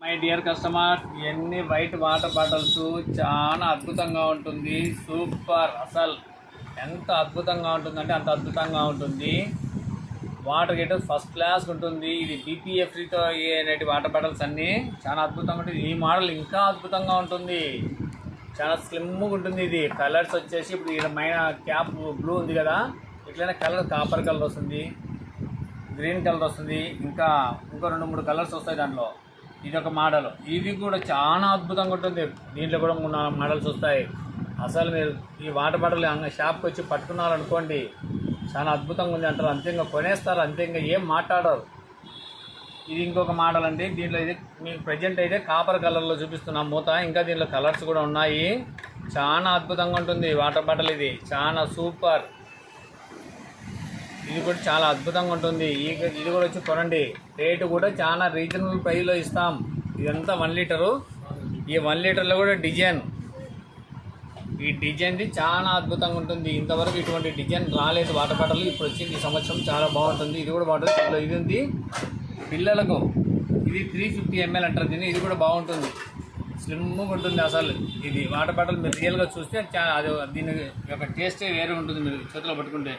My dear customer, ఇవన్నీ white water bottles చాలా అద్భుతంగా ఉంటుంది. సూపర్, అసలు ఎంత అద్భుతంగా ఉంటుందంటే అంత అద్భుతంగా ఉంటుంది. వాటర్ హీటర్ ఫస్ట్ క్లాస్ ఉంటుంది. ఇది బీపీఎఫ్తో అనేటి వాటర్ బాటిల్స్ అన్నీ చాలా అద్భుతంగా ఉంటుంది. ఈ మోడల్ ఇంకా అద్భుతంగా ఉంటుంది, చాలా స్లిమ్గా ఉంటుంది. ఇది కలర్స్ వచ్చేసి ఇప్పుడు ఇక్కడ మైన క్యాప్ బ్లూ ఉంది కదా, ఇట్లనే కలర్ కాపర్ కలర్ వస్తుంది, గ్రీన్ కలర్ వస్తుంది, ఇంకా ఇంకో 2-3 కలర్స్ వస్తాయి దాంట్లో. ఇది ఒక మోడల్, ఇది కూడా చాలా అద్భుతంగా ఉంటుంది. దీంట్లో కూడా 3-4 మోడల్స్ వస్తాయి. అసలు మీరు ఈ వాటర్ బాటిల్ షాప్కి వచ్చి పట్టుకున్నారనుకోండి, చాలా అద్భుతంగా ఉంది అంటారు. అంతే, ఇంకా కొనేస్తారు అంతే, ఇంకా ఏం మాట్లాడరు. ఇది ఇంకొక మోడల్ అండి. దీంట్లో ఇది మీకు ప్రజెంట్ అయితే కాపర్ కలర్లో చూపిస్తున్నాం మూత. ఇంకా దీంట్లో కలర్స్ కూడా ఉన్నాయి. చాలా అద్భుతంగా ఉంటుంది వాటర్ బాటిల్. ఇది చాలా సూపర్. ఇది కూడా చాలా అద్భుతంగా ఉంటుంది. ఇది కూడా వచ్చి కొనండి. రేటు కూడా చాలా రీజనబుల్ ప్రైస్లో ఇస్తాం. ఇదంతా 1 లీటరు. ఈ 1 లీటర్లో కూడా డిజైన్, ఈ డిజైన్ది చాలా అద్భుతంగా ఉంటుంది. ఇంతవరకు ఇటువంటి డిజైన్ రాలేదు వాటర్ బాటిల్. ఇప్పుడు వచ్చింది ఈ సంవత్సరం, చాలా బాగుంటుంది. ఇది కూడా బాగుంటుంది. ఇది ఉంది పిల్లలకు, ఇది 350 ml అంటారు దీన్ని. ఇది కూడా బాగుంటుంది, స్లిమ్గా ఉంటుంది. అసలు ఇది వాటర్ బాటిల్ మీరు రియల్గా చూస్తే అది దీని యొక్క టేస్టే వేరే ఉంటుంది మీరు చేతిలో పట్టుకుంటే.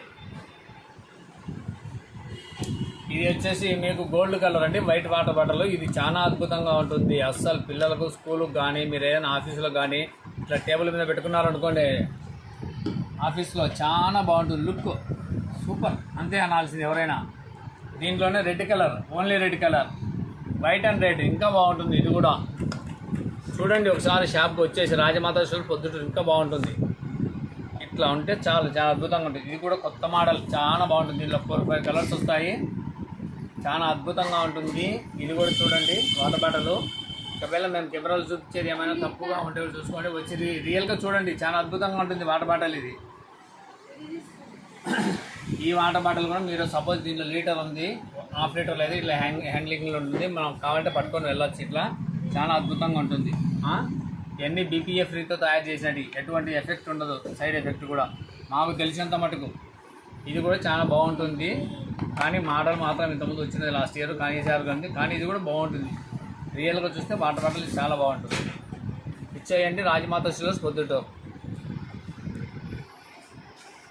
ఇది వచ్చేసి మీకు గోల్డ్ కలర్ అండి, వైట్ వాటర్ బాటిల్. ఇది చాలా అద్భుతంగా ఉంటుంది. అస్సలు పిల్లలకు స్కూల్కి కానీ మీరు ఏదైనా ఆఫీసులో కానీ ఇట్లా టేబుల్ మీద పెట్టుకున్నారనుకోండి, ఆఫీస్లో చాలా బాగుంటుంది. లుక్ సూపర్ అంతే అనాల్సింది ఎవరైనా. దీంట్లోనే red colour, only red colour, white and red ఇంకా బాగుంటుంది. ఇది కూడా చూడండి ఒకసారి షాప్కి వచ్చేసి, రాజమాత స్టోర్ పొద్దుటూరు, ఇంకా బాగుంటుంది. ఇట్లా ఉంటే చాలా చాలా అద్భుతంగా ఉంటుంది. ఇది కూడా కొత్త మోడల్, చాలా బాగుంటుంది. దీంట్లో 4-5 కలర్స్ వస్తాయి, చాలా అద్భుతంగా ఉంటుంది. ఇది కూడా చూడండి వాటర్ బాటిల్. ఒకవేళ మేము కెమెరాలు చూపించేది ఏమైనా తప్పుగా ఉంటే చూసుకోండి, వచ్చి రియల్గా చూడండి. చాలా అద్భుతంగా ఉంటుంది వాటర్ బాటిల్ ఇది. ఈ వాటర్ బాటిల్ కూడా మీరు సపోజ్ దీంట్లో లీటర్ ఉంది, హాఫ్ లీటర్ లేదు, ఇట్లా హ్యాండ్లింగ్లో ఉంటుంది. మనం కావాలంటే పట్టుకొని వెళ్ళొచ్చు. ఇట్లా చాలా అద్భుతంగా ఉంటుంది. ఇవన్నీ బీపీఎఫ్ ఫ్రీతో తయారు చేసినవి, ఎటువంటి ఎఫెక్ట్ ఉండదు, సైడ్ ఎఫెక్ట్ కూడా మాకు తెలిసినంత మటుకు. ఇది కూడా చాలా బాగుంటుంది. కానీ మోడల్ మాత్రం ఇంతకుముందు వచ్చినది లాస్ట్ ఇయర్, కానీ ఈసారి కానీ ఇది కూడా బాగుంటుంది. రియల్గా చూస్తే వాటర్ బాటిల్ చాలా బాగుంటుంది. ఇచ్చేయండి రాజమాత స్టోర్స్ పొద్దుటూరు.